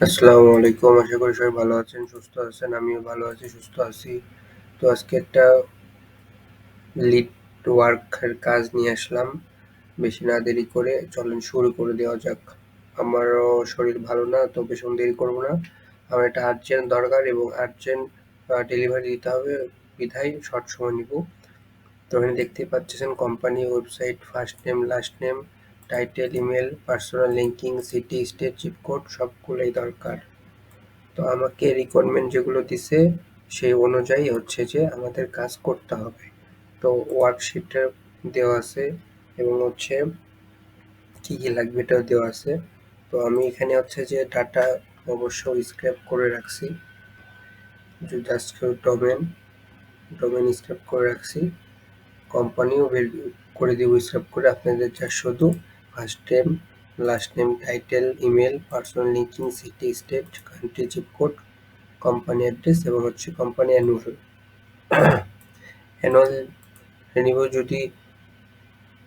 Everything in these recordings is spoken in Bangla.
আসসালামু আলাইকুম। আশা করি সবাই ভালো আছেন, সুস্থ আছেন। আমিও ভালো আছি, সুস্থ আছি। তো আজকে একটা লিড ওয়ার্কের কাজ নিয়ে আসলাম। বেশি না দেরি করে চলেন শুরু করে দেওয়া যাক। আমারও শরীর ভালো না, তো বেশিক্ষণ দেরি করব না। আমার একটা আর্জেন্ট দরকার এবং আর্জেন্ট ডেলিভারি দিতে হবে, বিধায় শর্ট সময় নিব। তো এখানে দেখতেই পাচ্ছেন company, website, first name, last name, title, email, personal linking, city, state, zip code সবগুলোই দরকার। তো আমাকে রিকোয়ারমেন্ট যেগুলো দিছে সেই অনুযায়ী হচ্ছে যে আমাদের কাজ করতে হবে। তো ওয়ার্কশিটে দেওয়া আছে এবং হচ্ছে কি কি লাগবে এটাও দেওয়া আছে। তো আমি এখানে হচ্ছে যে ডাটা অবশ্য স্ক্র্যাপ করে রাখছি, জাস্ট ডোমেন স্ক্র্যাপ করে রাখছি। কোম্পানিও বের করে দিব স্ক্র্যাপ করে। আপনাদের যা শুধু first name, last name, title, email, personal linking, city, state, country, zip code, company address এবং হচ্ছে কোম্পানি অ্যানুয়াল রিনিউ। যদি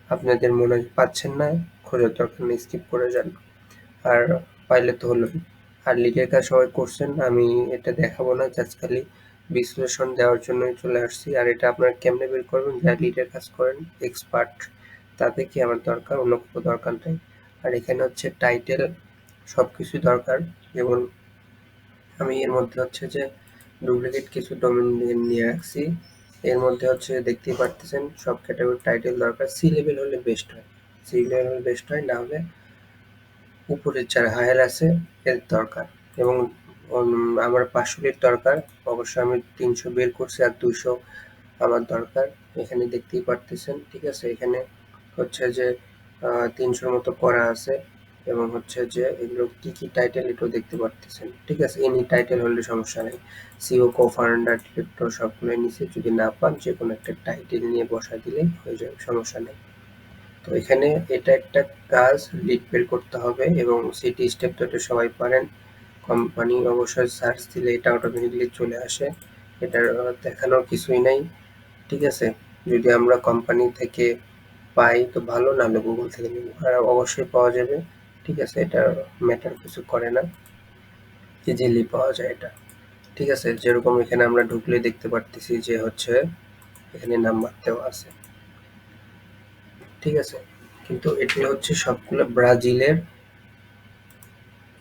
আপনাদের মনে হয় পাচ্ছেন না, খোঁজার দরকার নেই, স্কিপ করে যান। আর পাইলে তো হলোই। আর লিডের কাজ সবাই করছেন, আমি এটা দেখাবো না, জাস্ট খালি বিশ্লেষণ দেওয়ার জন্যই চলে আসছি। আর এটা আপনারা কেমনে বের করবেন, যারা লিডের কাজ করেন, এক্সপার্ট, তাদেরকে আমার দরকার, অন্য কোনো দরকার নেই। আর এখানে হচ্ছে টাইটেল সব কিছুই দরকার। যেমন আমি এর মধ্যে হচ্ছে যে ডুপ্লিকেট কিছু ডোমেন নিয়ে রাখছি। এর মধ্যে হচ্ছে দেখতেই পারতেছেন সব ক্যাটাগরি টাইটেল দরকার। সি লেভেল হলে বেস্ট হয়, সি লেভেল বেস্ট হয়, না হলে উপরের যারা হায়ার আছে এর দরকার। এবং আমার 500 দরকার, অবশ্য আমি 300 বের করছি আর 200 আমার দরকার। এখানে দেখতেই পারতেছেন, ঠিক আছে। এখানে হচ্ছে যে 300 মতো করা আছে এবং হচ্ছে যে এগুলো কি কি টাইটেল এটাও দেখতে পারতেছেন, ঠিক আছে। এনি টাইটেল হলে সমস্যা নেই, সিও, কো-ফাউন্ডার, ডিরেক্টর সবগুলোই নিচে। যদি না পান যে কোনো একটা টাইটেল নিয়ে বসা দিলেই হয়ে যাবে, সমস্যা নেই। তো এখানে এটা একটা কাজ, লিড বের করতে হবে এবং সিটি স্টেপ তো এটা সবাই পারেন। কোম্পানি অবশ্যই সার্চ দিলে এটা অটোমেটিক্যালি চলে আসে, এটার দেখানোর কিছুই নাই, ঠিক আছে। যদি আমরা কোম্পানি থেকে পাই তো ভালো, নাহলে গুগল থেকে নেব, আর অবশ্যই পাওয়া যাবে, ঠিক আছে। এটা ম্যাটার কিছু করে না, ইজিলি পাওয়া যায় এটা, ঠিক আছে। যেরকম এখানে আমরা ঢুকলে দেখতে পারতেছি যে হচ্ছে এখানে নাম্বার দেওয়া আছে, ঠিক আছে। কিন্তু এটা হচ্ছে সবগুলো ব্রাজিলের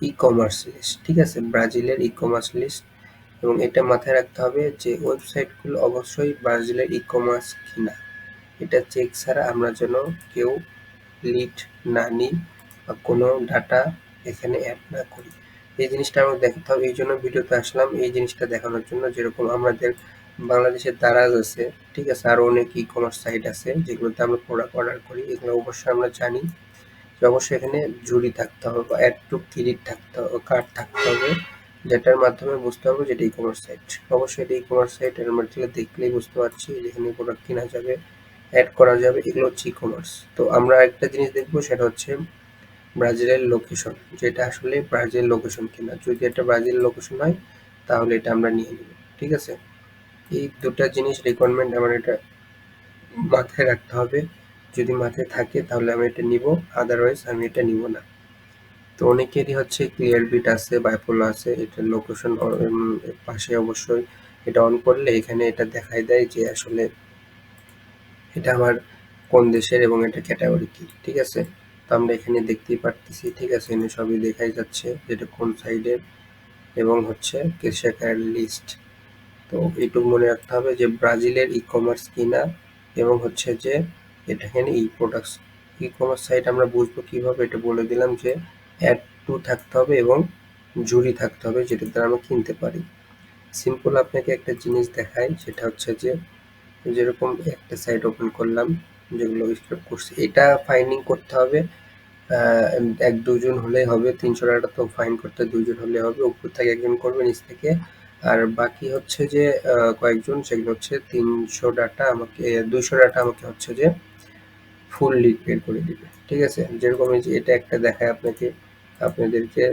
ই-কমার্স লিস্ট, ঠিক আছে, ব্রাজিলের ই-কমার্স লিস্ট। এবং এটা মাথায় রাখতে হবে যে ওয়েবসাইটগুলো অবশ্যই ব্রাজিলের ই-কমার্স কিনা, এটা চেক ছাড়া আমরা যেন কেউ লিড না নিই বা কোনো ডাটা এখানে অ্যাড না করি। এই জিনিসটা আমাকে দেখাতে হবে, এই জন্য ভিডিওতে আসলাম, এই জিনিসটা দেখানোর জন্য। যেরকম আমাদের বাংলাদেশের দারাজ আছে, ঠিক আছে, আরও অনেক ই কমার্স সাইট আছে যেগুলোতে আমরা প্রোডাক্ট অর্ডার করি, এগুলো অবশ্যই আমরা জানি যে অবশ্যই এখানে জুরি থাকতে হবে বা অ্যাড টু ক্রেডিট থাকতে হবে, কার্ড থাকতে হবে, যেটার মাধ্যমে বুঝতে পারবো যেটা ই কমার্স সাইট। অবশ্যই এটা ই কমার্স সাইট, এর মধ্যে দেখলেই বুঝতে পারছি যেখানে প্রোডাক্ট কেনা যাবে, অ্যাড করা যাবে, এগুলো হচ্ছে ই কমার্স। তো আমরা একটা জিনিস দেখবো, সেটা হচ্ছে ব্রাজিলের লোকেশন, যেটা আসলে ব্রাজিল লোকেশন কিনা। যদি এটা ব্রাজিল লোকেশন হয় তাহলে এটা আমরা নিয়ে নিব, ঠিক আছে। এই দুটা জিনিস রিকোয়ারমেন্ট আমার এটা মাথায় রাখতে হবে। যদি মাথায় থাকে তাহলে আমি এটা নিব, আদারওয়াইজ আমি এটা নিব না। তো অনেকেরই হচ্ছে ক্লিয়ার বিট আছে, বাইপোলো আছে, এটার লোকেশন পাশে অবশ্যই এটা অন করলে এখানে এটা দেখাই দেয় যে আসলে এটা আমার কোন দেশের এবং এটা ক্যাটাগরি কি, ঠিক আছে। তো আমরা এখানে দেখতেই পারতেছি, ঠিক আছে, এখানে সবই দেখাই যাচ্ছে যেটা কোন সাইডের এবং হচ্ছে কেশিয়ার লিস্ট। তো এইটুকু মনে রাখতে হবে যে ব্রাজিলের ই কমার্স কিনা এবং হচ্ছে যে এটা এখানে ই প্রোডাক্টস। ই কমার্স সাইট আমরা বুঝবো কিভাবে, এটা বলে দিলাম যে অ্যাড টু থাকতে হবে এবং জুরি থাকতে হবে, যেটা দ্বারা আমরা কিনতে পারি। সিম্পল আপনাকে একটা জিনিস দেখাই, সেটা হচ্ছে যে যেরকম একটা সাইট ওপেন করলাম, যেগুলো স্ক্রিপ্ট করছি, এটা ফাইন্ডিং করতে হবে। এক দুজন হলেই হবে, 300 টাকা তো ফাইন করতে 2 জন হলে হবে, উপর থেকে একজন করবে, নিচ থেকে। আর বাকি হচ্ছে যে কয়েকজন, সেগুলো হচ্ছে 300 ডাটা আমাকে, 200 ডাটা আমাকে হচ্ছে যে ফুল লিড বের করে দিবে, ঠিক আছে। যেরকম এই যে এটা একটা দেখায় আপনাকে, আপনাদেরকে,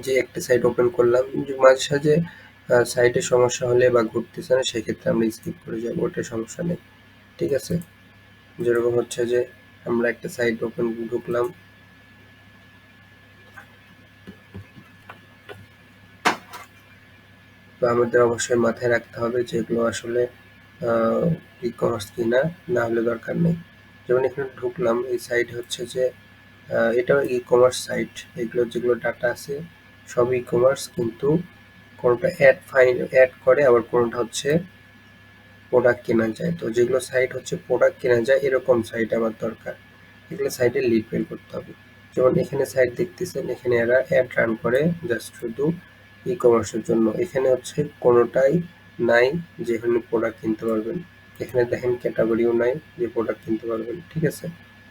যে একটা সাইট ওপেন করলাম, যে মাঝে সাঝে সাইটে সমস্যা হলে বা ঘুরতেছে না, সেক্ষেত্রে আমরা স্কিপ করে যাবো, ওটা সমস্যা নেই, ঠিক আছে। যেরকম হচ্ছে যে আমরা একটা সাইট ওপেন ঢুকলাম, তো আমাদের অবশ্যই মাথায় রাখতে হবে যে এগুলো আসলে ই-কমার্স কিনা, না হলে দরকার নেই। যেমন এখানে ঢুকলাম, এই সাইট হচ্ছে যে এটাও ই-কমার্স সাইট। এগুলো যেগুলো ডাটা আছে সব ই-কমার্স, কিন্তু কোনোটা অ্যাড করে, আবার কোনোটা হচ্ছে প্রোডাক্ট কেনা যায়। তো যেগুলো সাইট হচ্ছে প্রোডাক্ট কেনা যায় এরকম সাইট আমার দরকার। এগুলো সাইটে লিড বের করতে হবে। যেমন এখানে সাইট দেখতেছেন, এখানে এরা অ্যাড রান করে জাস্ট শুধু ই-কমার্সের জন্য। এখানে হচ্ছে কোনোটাই নাই যে এখানে প্রোডাক্ট কিনতে পারবেন। এখানে দেখেন ক্যাটাগরিও নাই যে প্রোডাক্ট কিনতে পারবেন, ঠিক আছে,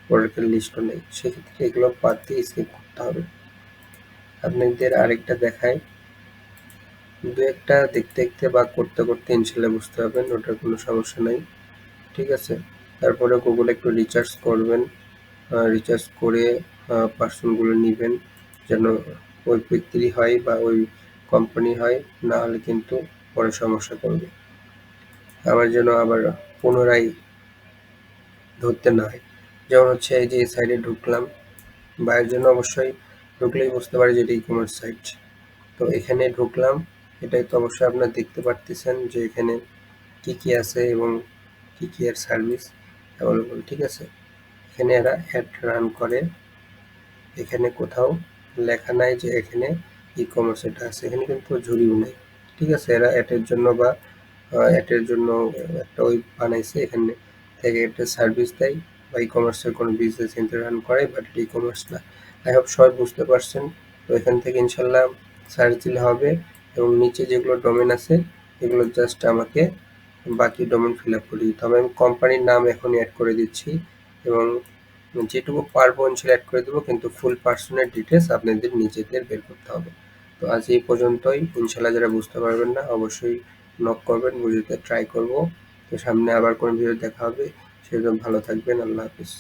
প্রোডাক্টের লিস্টও নেই। সেক্ষেত্রে এগুলো বাদ দিয়ে স্কিপ করতে হবে। আপনাদের আরেকটা দেখায়, দু একটা দেখতে দেখতে বা করতে করতে ইনশাল্লাহ বুঝতে পারবেন, ওটার কোনো সমস্যা নাই, ঠিক আছে। তারপরে গুগলে একটু রিচার্জ করবেন, রিচার্জ করে পার্সনগুলো নেবেন, যেন ওই ব্যক্তিরই হয় বা ওই কোম্পানি হয়, না হলে কিন্তু পরে সমস্যা করবে। আমার যেন আবার পুনরায় ধরতে না হয়। যেমন হচ্ছে এই যে এই সাইডে ঢুকলাম, বাইরের জন্য অবশ্যই ঢুকলেই বুঝতে পারি যে এটা ই-কমার্স সাইট। তো এখানে ঢুকলাম, এটাই তো অবশ্যই আপনারা দেখতে পারতেছেন যে এখানে কি কি আছে এবং কি কি এর সার্ভিস অ্যাভেলেবল, ঠিক আছে। এখানে এরা অ্যাড রান করে, এখানে কোথাও লেখা নাই যে এখানে ই-কমার্স এটা আছে, এখানে কিন্তু ঝুড়িও নেই, ঠিক আছে। এরা অ্যাডের জন্য বা অ্যাডের জন্য একটা ওয়েব বানাইছে, এখানে থেকে একটা সার্ভিস দেয় বা ই-কমার্সের কোনো বিজনেস কিন্তু রান করে, বাট এটা ই-কমার্স না। আই হোপ সবাই বুঝতে পারছেন। তো এখান থেকে ইনশাল্লাহ সার্চ দিলে হবে, এবং নিচে যেগুলো ডোমেন আছে এগুলো জাস্ট আমাকে বাকি ডোমেন ফিল আপ করে দিতে হবে। আমি কোম্পানির নাম এখনই অ্যাড করে দিচ্ছি, এবং যেটুকু পারবো ইনশাল্লাহ অ্যাড করে দেবো, কিন্তু ফুল পার্সোনাল ডিটেলস আপনাদের নিজেদের বের করতে হবে। তো আজ এই পর্যন্তই। ইনশাল্লাহ যারা বুঝতে পারবেন না অবশ্যই নক করবেন, বুঝতে ট্রাই করব। তো সামনে আবার কোনো ভিডিও দেখা হবে, সেজন্য ভালো থাকবেন। আল্লাহ হাফিজ।